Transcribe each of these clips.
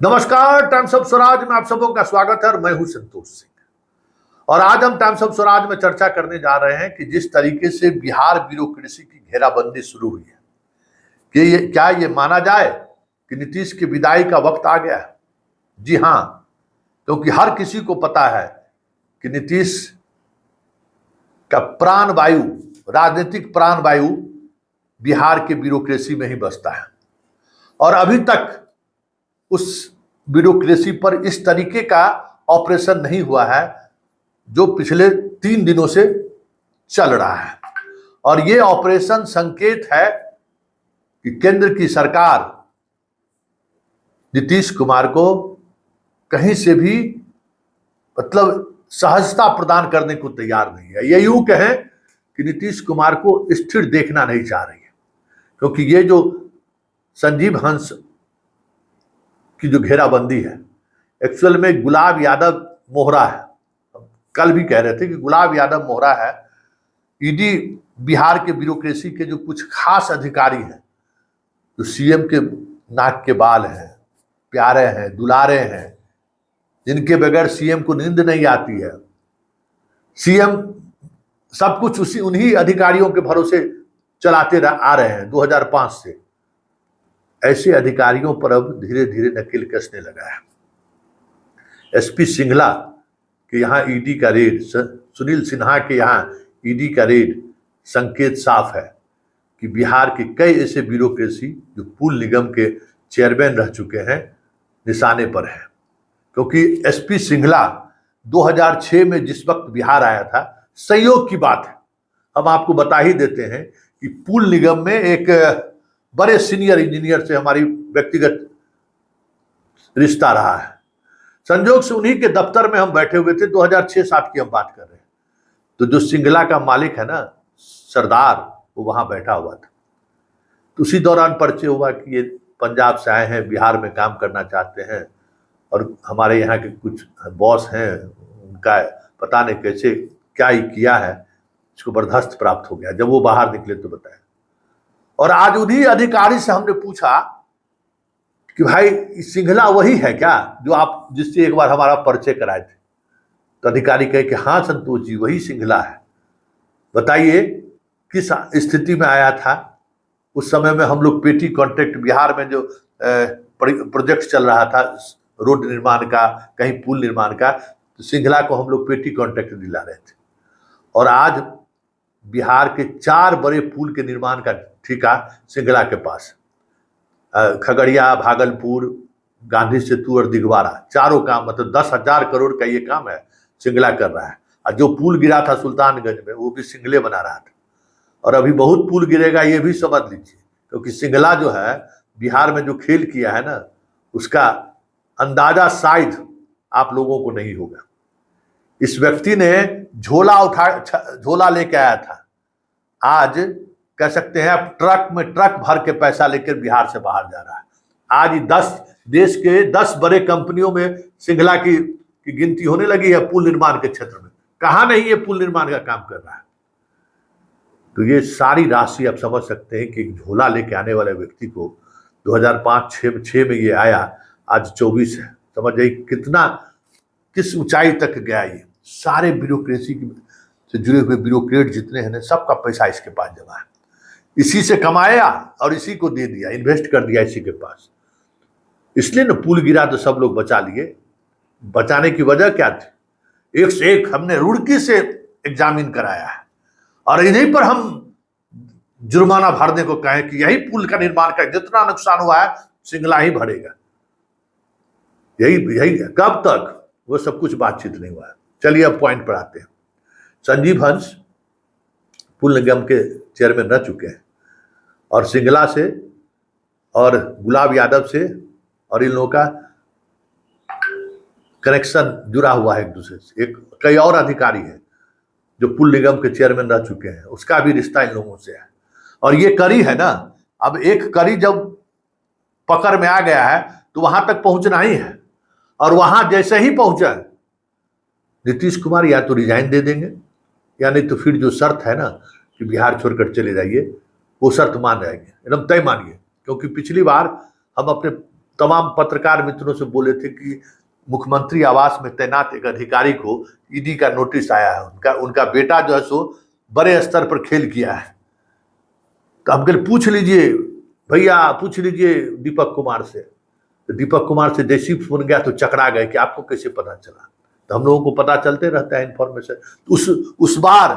नमस्कार, times of Swaraj में आप सबों का स्वागत है और मैं हूं संतोष सिंह। और आज हम टाइम्स ऑफ स्वराज में चर्चा करने जा रहे हैं कि जिस तरीके से बिहार ब्यूरोक्रेसी की घेराबंदी शुरू हुई है कि क्या ये माना जाए कि नीतीश की विदाई का वक्त आ गया है। जी हां, क्योंकि हर किसी को पता है कि नीतीश का प्राण वायु, राजनीतिक प्राण वायु बिहार के ब्यूरोक्रेसी में ही बसता है और अभी तक उस ब्यूरोक्रेसी पर इस तरीके का ऑपरेशन नहीं हुआ है जो पिछले 3 दिनों से चल रहा है। और ये ऑपरेशन संकेत है कि केंद्र की सरकार नीतीश कुमार को कहीं से भी सहजता प्रदान करने को तैयार नहीं है। ये यूं कहें कि नीतीश कुमार को स्थिर देखना नहीं चाह रही है, क्योंकि ये जो संजीव हंस की जो घेराबंदी है, एक्चुअल में गुलाब यादव मोहरा है। कल भी कह रहे थे कि गुलाब यादव मोहरा है। ईडी बिहार के ब्यूरोक्रेसी के जो कुछ खास अधिकारी हैं, जो सीएम के नाक के बाल हैं, प्यारे हैं, दुलारे हैं, जिनके बगैर सीएम को नींद नहीं आती है। सीएम सब कुछ उन्हीं अधिकारियों के भरोसे चलाते आ रहे हैं 2005 से। ऐसे अधिकारियों पर अब धीरे धीरे नकेल कसने लगा है। एसपी सिंघला के यहाँ ईडी का रेड, सुनील सिन्हा के यहाँ ईडी का रेड संकेत साफ है कि बिहार के कई ऐसे ब्यूरोक्रेसी जो पुल निगम के चेयरमैन रह चुके हैं निशाने पर है। क्योंकि एसपी सिंघला 2006 में जिस वक्त बिहार आया था, संयोग की बात है, हम आपको बता ही देते हैं कि पुल निगम में एक बड़े सीनियर इंजीनियर से हमारी व्यक्तिगत रिश्ता रहा है। संजोग से उन्हीं के दफ्तर में हम बैठे हुए थे। 2006-07 की हम बात कर रहे हैं। तो जो सिंघला का मालिक है ना, सरदार, वो वहां बैठा हुआ था। तो उसी दौरान परिचय हुआ कि ये पंजाब से आए हैं, बिहार में काम करना चाहते हैं और हमारे यहाँ के कुछ बॉस हैं, उनका पता नहीं कैसे क्या ही किया है, इसको बर्दाश्त प्राप्त हो गया। जब वो बाहर निकले तो बताया। और आज उन्हीं अधिकारी से हमने पूछा कि भाई सिंघला वही है क्या जो आप जिससे एक बार हमारा परिचय कराए थे? तो अधिकारी कहे कि हाँ संतोष जी, वही सिंघला है। बताइए किस स्थिति में आया था? उस समय में हम लोग पेटी कॉन्ट्रैक्ट, बिहार में जो प्रोजेक्ट चल रहा था रोड निर्माण का, कहीं पुल निर्माण का, तो सिंघला को हम लोग पेटी कॉन्ट्रैक्ट दिला रहे थे। और आज बिहार के 4 बड़े पुल के निर्माण का ठेका सिंघला के पास, खगड़िया, भागलपुर, गांधी सेतु और दिघवारा, चारों काम, मतलब 10,000 करोड़ का ये काम है सिंघला कर रहा है। और जो पुल गिरा था सुल्तानगंज में, वो भी सिंघले बना रहा था। और अभी बहुत पुल गिरेगा, ये भी समझ लीजिए, क्योंकि सिंघला जो है बिहार में जो खेल किया है ना, उसका अंदाजा शायद आप लोगों को नहीं होगा। इस व्यक्ति ने झोला लेके आया था। आज कह सकते हैं अब ट्रक में ट्रक भर के पैसा लेकर बिहार से बाहर जा रहा है। आज देश के 10 बड़े कंपनियों में सिंघला की गिनती होने लगी है पुल निर्माण के क्षेत्र में। कहां नहीं ये पुल निर्माण का काम कर रहा है? तो ये सारी राशि आप समझ सकते हैं कि झोला लेके आने वाले व्यक्ति को 2005-06 में ये आया, आज 24 है। समझ जाइए किस ऊंचाई तक गया। ये सारे ब्यूरोक्रेसी से जुड़े हुए ब्यूरोक्रेट जितने हैं ना, सबका पैसा इसके पास जमा है। इसी से कमाया और इसी को दे दिया, इन्वेस्ट कर दिया इसी के पास। इसलिए ना पुल गिरा तो सब लोग बचा लिए। बचाने की वजह क्या थी? एक से एक हमने रुड़की से एग्जामिन कराया है और इन्हीं पर हम जुर्माना भरने को कहें कि यही पुल का निर्माण का जितना नुकसान हुआ है सिंघला ही भरेगा। यही कब तक? वो सब कुछ बातचीत नहीं हुआ है। चलिए अब पॉइंट पर आते हैं। संजीव हंस पुल निगम के चेयरमैन रह चुके हैं और सिंघला से और गुलाब यादव से और इन लोगों का कनेक्शन जुड़ा हुआ है एक दूसरे से। कई और अधिकारी हैं जो पुल निगम के चेयरमैन रह चुके हैं, उसका भी रिश्ता इन लोगों से है। और ये कड़ी है ना, अब एक कड़ी जब पकड़ में आ गया है तो वहां तक पहुंचना ही है। और वहां जैसे ही पहुंचा नीतीश कुमार या तो रिजाइन दे देंगे या नहीं तो फिर जो शर्त है ना कि बिहार छोड़कर चले जाइए, वो शर्त मान जाएंगे, एकदम तय मानिए। क्योंकि पिछली बार हम अपने तमाम पत्रकार मित्रों से बोले थे कि मुख्यमंत्री आवास में तैनात एक अधिकारी को ईडी का नोटिस आया है, उनका बेटा जो है सो बड़े स्तर पर खेल किया है। तो हम कल पूछ लीजिए भैया, पूछ लीजिए दीपक कुमार से। तो दीपक कुमार से जैसी फोन गया तो चकरा गए कि आपको कैसे पता चला। तो हम लोगों को पता चलते रहता है इन्फॉर्मेशन। उस बार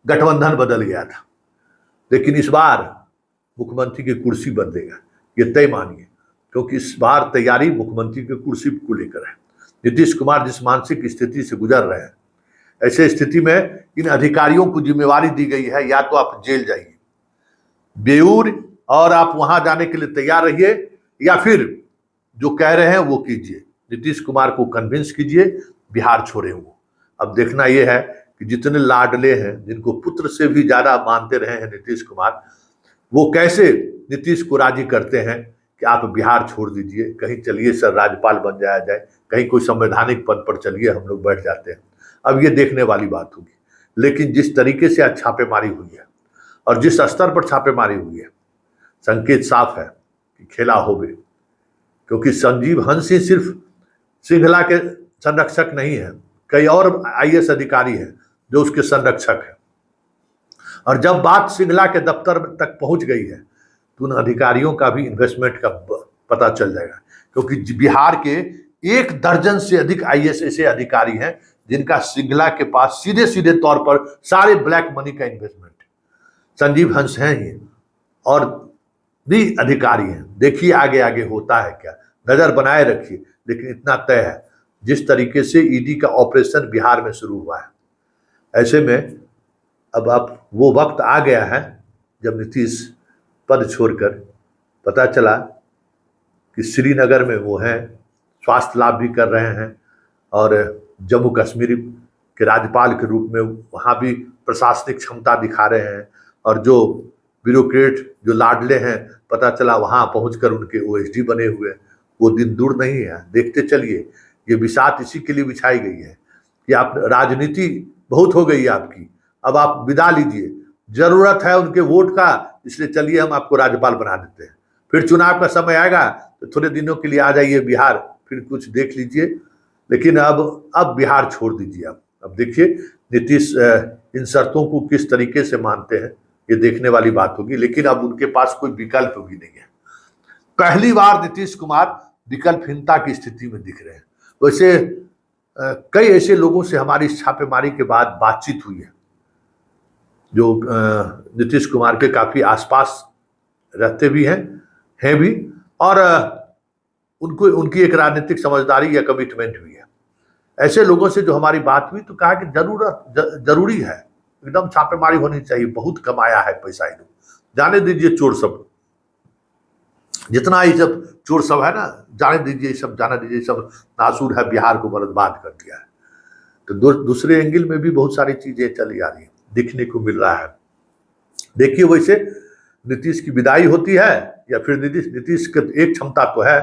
गठबंधन बदल गया था, लेकिन इस बार मुख्यमंत्री की कुर्सी बदलेगा, ये तय मानिए, क्योंकि इस बार तैयारी मुख्यमंत्री की कुर्सी को लेकर है। नीतीश कुमार जिस मानसिक स्थिति से गुजर रहे हैं, ऐसे स्थिति में इन अधिकारियों को जिम्मेवारी दी गई है, या तो आप जेल जाइए बेऊर और आप वहां जाने के लिए तैयार रहिए, या फिर जो कह रहे हैं वो कीजिए, नीतीश कुमार को कन्विंस कीजिए, बिहार छोड़े वो। अब देखना यह है कि जितने लाडले हैं, जिनको पुत्र से भी ज्यादा मानते रहे हैं नीतीश कुमार, वो कैसे नीतीश को राजी करते हैं कि आप बिहार छोड़ दीजिए, कहीं चलिए सर राज्यपाल बन जाया जाए, कहीं कोई संवैधानिक पद पर चलिए, हम लोग बैठ जाते हैं। अब ये देखने वाली बात होगी। लेकिन जिस तरीके से आज छापेमारी हुई है और जिस स्तर पर छापेमारी हुई है, संकेत साफ है कि खेला हो गए, क्योंकि संजीव हंस ही सिर्फ श्रृंखला के संरक्षक नहीं है, कई और आईएएस अधिकारी हैं जो उसके संरक्षक हैं। और जब बात श्रृंखला के दफ्तर तक पहुंच गई है तो उन अधिकारियों का भी इन्वेस्टमेंट का पता चल जाएगा, क्योंकि बिहार के 1 दर्जन से अधिक आईएएस ऐसे अधिकारी हैं जिनका श्रृंखला के पास सीधे सीधे तौर पर सारे ब्लैक मनी का इन्वेस्टमेंट। संजीव हंस हैं ही, और भी अधिकारी हैं। देखिए आगे आगे होता है क्या, नजर बनाए रखिए। लेकिन इतना तय है, जिस तरीके से ईडी का ऑपरेशन बिहार में शुरू हुआ है, ऐसे में अब आप वो वक्त आ गया है जब नीतीश पद छोड़कर, पता चला कि श्रीनगर में वो हैं, स्वास्थ्य लाभ भी कर रहे हैं, और जम्मू कश्मीर के राज्यपाल के रूप में वहाँ भी प्रशासनिक क्षमता दिखा रहे हैं। और जो ब्यूरोक्रेट, जो लाडले हैं, पता चला वहाँ पहुंचकर उनके ओएसडी बने हुए। वो दिन दूर नहीं है, देखते चलिए। ये बिसात इसी के लिए बिछाई गई है कि आप राजनीति बहुत हो गई है आपकी, अब आप विदा लीजिए। जरूरत है उनके वोट का, इसलिए चलिए हम आपको राज्यपाल बना देते हैं। फिर चुनाव का समय आएगा तो थोड़े दिनों के लिए आ जाइए बिहार, फिर कुछ देख लीजिए। लेकिन अब बिहार छोड़ दीजिए। अब देखिए नीतीश इन शर्तों को किस तरीके से मानते हैं, ये देखने वाली बात होगी। लेकिन अब उनके पास कोई विकल्प भी नहीं है। पहली बार नीतीश कुमार विकल्पहीनता की स्थिति में दिख रहे हैं। वैसे कई ऐसे लोगों से हमारी छापेमारी के बाद बातचीत हुई है जो नीतीश कुमार के काफी आसपास रहते भी हैं भी, और उनको उनकी एक राजनीतिक समझदारी या कमिटमेंट भी है। ऐसे लोगों से जो हमारी बात हुई तो कहा कि जरूरी है, एकदम छापेमारी होनी चाहिए, बहुत कमाया है पैसा इन, जाने दीजिए चोर सब, जितना ये सब चोर सब है ना, जाने दीजिए सब, जाने दीजिए सब नासूर है, बिहार को बर्बाद कर दिया है। तो दूसरे एंगल में भी बहुत सारी चीजें चली आ रही है, दिखने को मिल रहा है। देखिए वैसे नीतीश की विदाई होती है या फिर नीतीश की एक क्षमता तो है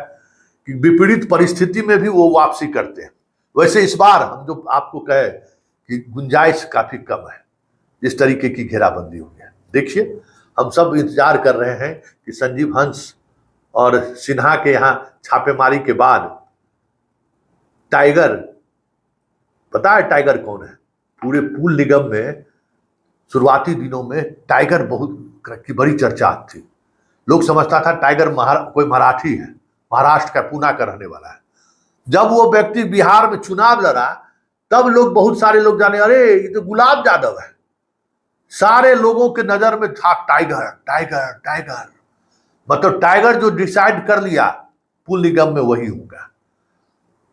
कि विपरीत परिस्थिति में भी वो वापसी करते हैं। वैसे इस बार हम जो आपको कहे कि गुंजाइश काफी कम है, जिस तरीके की घेराबंदी हुई है। देखिए हम सब इंतजार कर रहे हैं कि संजीव हंस और सिन्हा के यहाँ छापेमारी के बाद टाइगर, पता है टाइगर कौन है? पूरे पूल निगम में शुरुआती दिनों में टाइगर बहुत की बड़ी चर्चा थी। लोग समझता था टाइगर कोई मराठी है, महाराष्ट्र का, पूना का रहने वाला है। जब वो व्यक्ति बिहार में चुनाव लड़ा तब लोग, बहुत सारे लोग जाने, अरे ये तो गुलाब यादव है। सारे लोगों के नजर में था टाइगर टाइगर टाइगर, मतलब टाइगर जो डिसाइड कर लिया पुल निगम में वही होगा।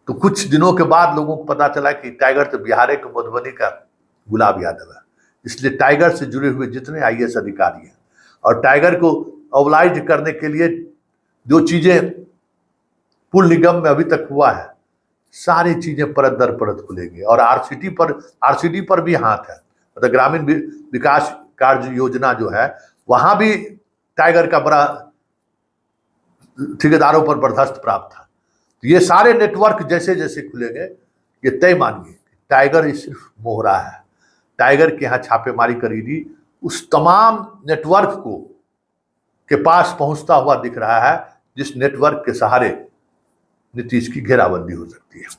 तो कुछ दिनों के बाद लोगों को पता चला कि टाइगर तो बिहार के मधुबनी का गुलाब यादव है। इसलिए टाइगर से जुड़े हुए जितने आईएएस अधिकारी हैं और टाइगर को ऑबलाइज करने के लिए जो चीजें पुल निगम में अभी तक हुआ है, सारी चीजें परत दर परत खुलेंगी। और आरसीडी पर भी हाथ है, मतलब ग्रामीण विकास कार्य योजना जो है, वहां भी टाइगर का बड़ा ठेकेदारों पर बर्दाश्त प्राप्त था। तो ये सारे नेटवर्क जैसे जैसे खुलेंगे, ये तय मानिए टाइगर सिर्फ मोहरा है। टाइगर के यहाँ छापेमारी करी उस तमाम नेटवर्क को के पास पहुंचता हुआ दिख रहा है जिस नेटवर्क के सहारे नीतीश की घेराबंदी हो सकती है।